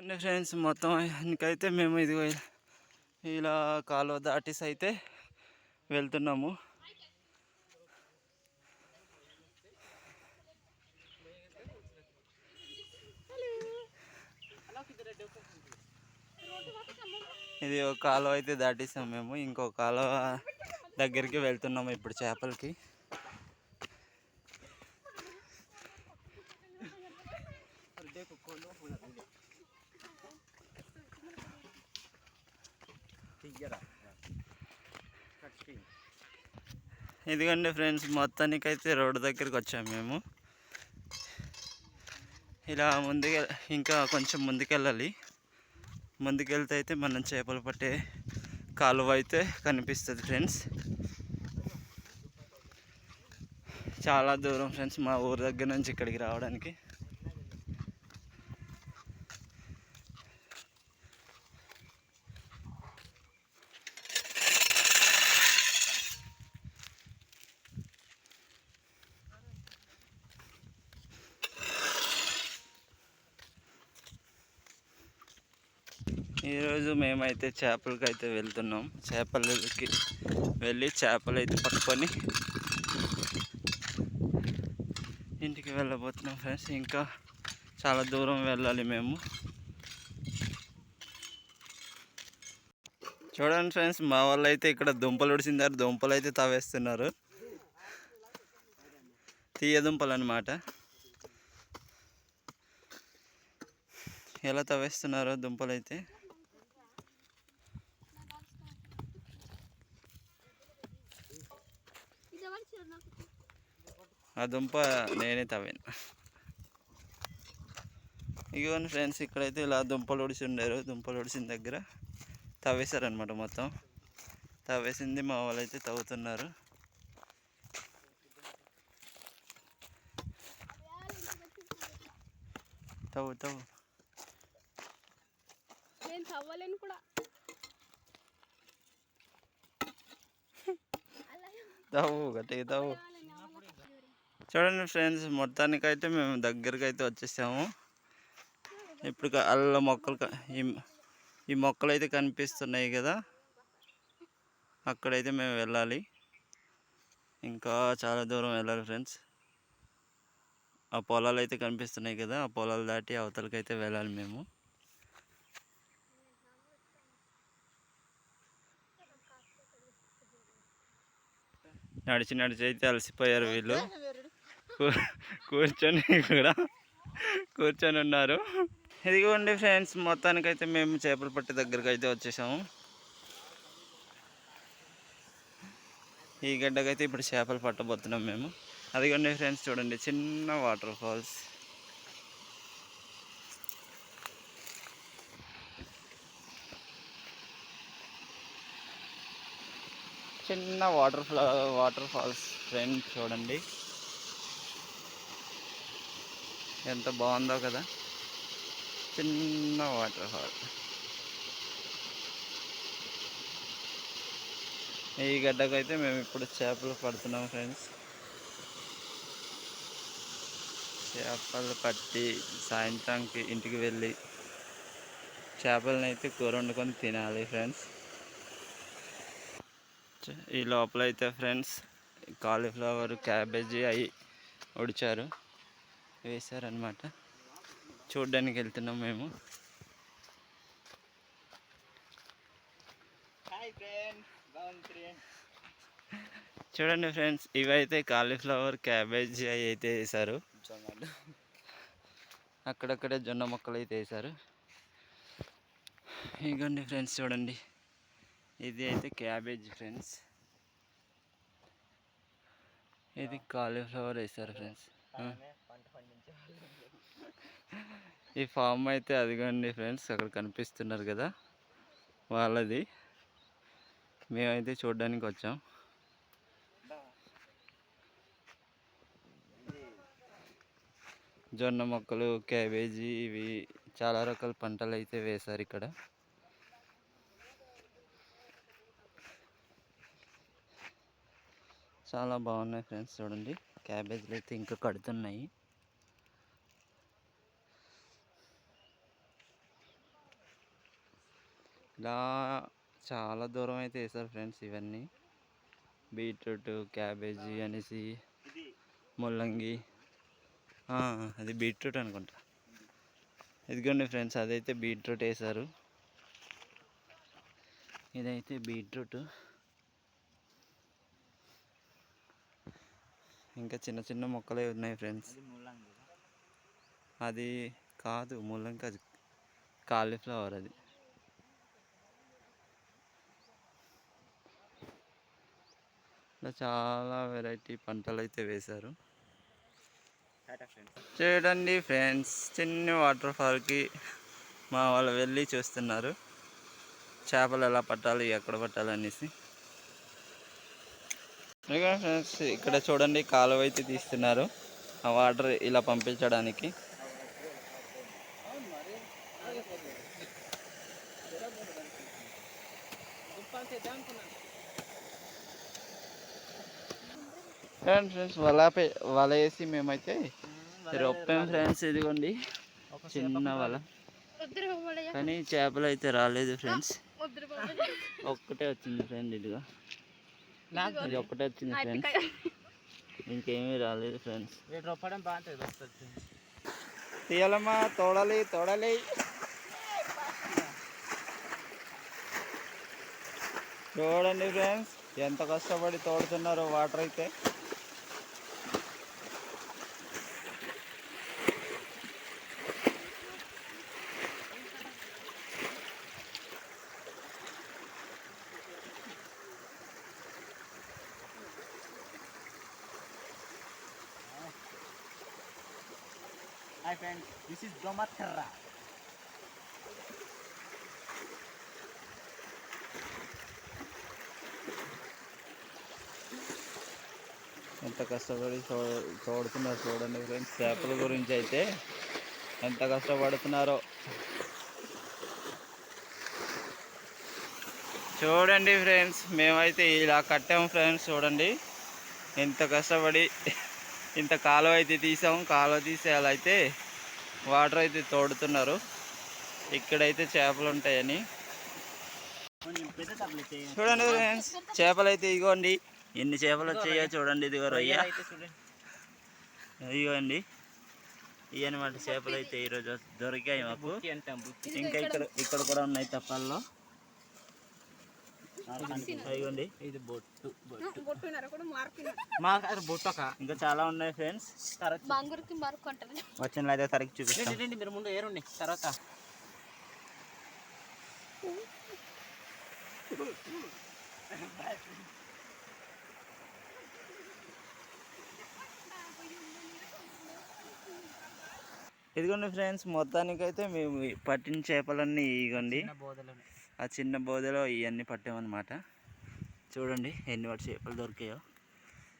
అంటే ఫ్రెండ్స్ మొత్తం ఇంకైతే మేము ఇది ఇలా కాలువ దాటేసి అయితే వెళ్తున్నాము. ఇది ఒక కాలువ అయితే దాటేసాం మేము. ఇంకో కాలువ దగ్గరికి వెళ్తున్నాము ఇప్పుడు చేపలకి. ఇదిగోండి ఫ్రెండ్స్, మొత్తానికైతే రోడ్డు దగ్గరికి వచ్చాము మేము. ఇలా ఇంకా కొంచెం ముందుకెళ్ళాలి. ముందుకెళ్తే అయితే మనం చేపలు పట్టే కాలువ అయితే కనిపిస్తుంది ఫ్రెండ్స్. చాలా దూరం ఫ్రెండ్స్ మా ఊరు దగ్గర నుంచి ఇక్కడికి రావడానికి. ఈరోజు మేమైతే చేపలకి అయితే వెళ్తున్నాం. చేపలకి వెళ్ళి చేపలు అయితే పట్టుకొని ఇంటికి వెళ్ళబోతున్నాం ఫ్రెండ్స్. ఇంకా చాలా దూరం వెళ్ళాలి మేము. చూడండి ఫ్రెండ్స్, మా వాళ్ళు అయితే ఇక్కడ దుంపలు ఉడిసిందారు. దుంపలు అయితే తవ్వేస్తున్నారు. తీయ దుంపలు అన్నమాట. ఎలా తవ్వేస్తున్నారో దుంపలు అయితే. ఆ దుంప నేనే తవ్వాను. ఇదిగోండి ఫ్రెండ్స్, ఇక్కడైతే ఇలా దుంపలు ఉడిసి ఉండారు. దుంపలు ఉడిసిన దగ్గర తవ్వేశారనమాట. మొత్తం తవ్వేసింది మా వాళ్ళు అయితే తవ్వుతున్నారు. తవ్వు తవ్వు తవ్వు గట్టిగా తవ్వు. చూడండి ఫ్రెండ్స్, మొత్తానికైతే మేము దగ్గరికి అయితే వచ్చేసాము. ఇప్పుడు అల్ల మొక్కలు ఈ మొక్కలు అయితే కనిపిస్తున్నాయి కదా, అక్కడైతే మేము వెళ్ళాలి. ఇంకా చాలా దూరం వెళ్ళాలి ఫ్రెండ్స్. ఆ పొలాలు అయితే కనిపిస్తున్నాయి కదా, ఆ పొలాలు దాటి అవతలకి అయితే వెళ్ళాలి మేము. నడిచి నడిచి అయితే అలసిపోయారు వీళ్ళు. కూర్చొని ఉన్నారు. ఇదిగోండి ఫ్రెండ్స్, మొత్తానికైతే మేము చేపల పట్టు దగ్గరికి అయితే వచ్చేసాము. ఈ గడ్డకైతే ఇప్పుడు చేపలు పట్టబోతున్నాం మేము. అదిగోండి ఫ్రెండ్స్, చూడండి చిన్న వాటర్ ఫాల్స్. చిన్న వాటర్ ఫాల్స్ ఫ్రెండ్స్, చూడండి ఎంత బాగుందో కదా, చిన్న వాటర్ ఫాల్. ఈ గడ్డకైతే మేము ఇప్పుడు చేపలు పడుతున్నాం ఫ్రెండ్స్. చేపలు పట్టి సాయంత్రానికి ఇంటికి వెళ్ళి చేపలను అయితే కూర వండుకొని తినాలి ఫ్రెండ్స్. ఈ లోపల అయితే ఫ్రెండ్స్ కాలీఫ్లవర్, క్యాబేజీ అవి ఉడిచారు, వేశారనమాట. చూడ్డానికి వెళ్తున్నాం మేము. చూడండి ఫ్రెండ్స్, ఇవైతే కాలీఫ్లవర్, క్యాబేజీ అవి అయితే వేశారు. అక్కడక్కడే జొన్న మొక్కలు అయితే వేశారు. ఇగోండి ఫ్రెండ్స్, చూడండి ఇది అయితే క్యాబేజీ ఫ్రెండ్స్, ఇది కాలీఫ్లవర్ వేశారు ఫ్రెండ్స్. ఈ ఫామ్ అయితే అదిగోండి ఫ్రెండ్స్, అక్కడ కనిపిస్తున్నారు కదా వాళ్ళది. మేమైతే చూడడానికి వచ్చాం. జొన్న మొక్కలు, క్యాబేజీ, ఇవి చాలా రకాల పంటలు అయితే వేశారు ఇక్కడ. చాలా బాగున్నాయి ఫ్రెండ్స్. చూడండి క్యాబేజీలు అయితే ఇంకా కడుతున్నాయి. ఇలా చాలా దూరం అయితే వేసారు ఫ్రెండ్స్. ఇవన్నీ బీట్రూట్, క్యాబేజీ అనేసి, ముల్లంగి, అది బీట్రూట్ అనుకుంటా. ఇదిగోండి ఫ్రెండ్స్, అదైతే బీట్రూట్ వేసారు. ఇదైతే బీట్రూట్. ఇంకా చిన్న చిన్న మొక్కలే ఉన్నాయి ఫ్రెండ్స్. అది కాదు ముల్లంగి, అది కాలీఫ్లవర్. అది ఇలా చాలా వెరైటీ పంటలు అయితే వేశారు. చూడండి ఫ్రెండ్స్, చిన్న వాటర్ ఫాల్కి మా వాళ్ళు వెళ్ళి చూస్తున్నారు చేపలు ఎలా పట్టాలి, ఎక్కడ పట్టాలి అనేసి. ఫ్రెండ్స్, ఇక్కడ చూడండి కాలువ అయితే తీస్తున్నారు ఆ వాటర్ ఇలా పంపించడానికి. ఫ్రెండ్స్, వల వేసి మేమైతే రొప్పాం ఫ్రెండ్స్. ఇదిగోండి చిన్న వల, కానీ చేపలు అయితే రాలేదు ఫ్రెండ్స్. ఒక్కటే వచ్చింది ఫ్రెండ్, ఇదిగో ఇది ఒక్కటే వచ్చింది ఫ్రెండ్స్, ఇంకేమీ రాలేదు ఫ్రెండ్స్. తీయాలమ్మా, తోడాలి. చూడండి ఫ్రెండ్స్, ఎంత కష్టపడి తోడుతున్నారో వాటర్ అయితే. Hi friends, this is Domaterra. ఎంత కష్టపడి తోడుతున్నారు చూడండి ఫ్రెండ్స్. చేపల గురించి అయితే ఎంత కష్టపడుతున్నారో చూడండి ఫ్రెండ్స్. మేమైతే ఇలా కట్టాము ఫ్రెండ్స్. చూడండి ఎంత కష్టపడి ఇంత కాలువ అయితే తీసాము. కాలువ తీసే అలా అయితే వాటర్ అయితే తోడుతున్నారు. ఇక్కడైతే చేపలు ఉంటాయని చూడండి ఫ్రెండ్స్. చేపలు అయితే ఇగోండి, ఎన్ని చేపలు వచ్చాయో చూడండి. ఇదిగో రొయ్య, ఇదిగోండి ఇవి అనమాట చేపలు అయితే ఈరోజు దొరికాయి మాకు. ఇంకా ఇక్కడ కూడా ఉన్నాయి తప్పల్లో. ఇదిగోండి, ఇది బొట్టు. ఇంకా చాలా ఉన్నాయి ఫ్రెండ్స్. వచ్చిన అయితే తరగతి చూపిస్తాను. మీరు ముందు ఏరుండి తర్వాత. ఇదిగోండి ఫ్రెండ్స్, మొత్తానికైతే మేము పట్టిన చేపలన్నీ ఇగోండి ఆ చిన్న బోదలో ఇవన్నీ పట్టామన్నమాట. చూడండి ఎన్ని వాటి చేపలు దొరికాయో.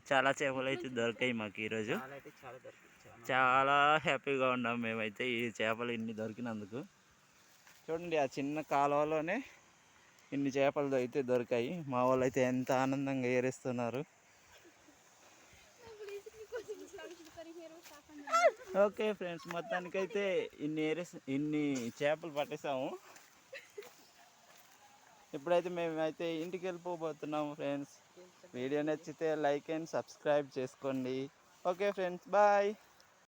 చాలా చేపలు అయితే దొరికాయి మాకు ఈరోజు. చాలా హ్యాపీగా ఉన్నాం మేమైతే ఈ చేపలు ఇన్ని దొరికినందుకు. చూడండి ఆ చిన్న కాలువలోనే ఇన్ని చేపలు అయితే దొరికాయి. మా వాళ్ళు అయితే ఎంత ఆనందంగా ఏరేస్తున్నారు. ఓకే ఫ్రెండ్స్, మొత్తానికైతే ఇన్ని చేపలు పట్టేసాము. ఇప్పుడైతే మేమైతే ఇంటికి వెళ్ళిపోబోతున్నాము ఫ్రెండ్స్. వీడియో నచ్చితే లైక్ అండ్ సబ్స్క్రైబ్ చేసుకోండి. Okay friends, bye.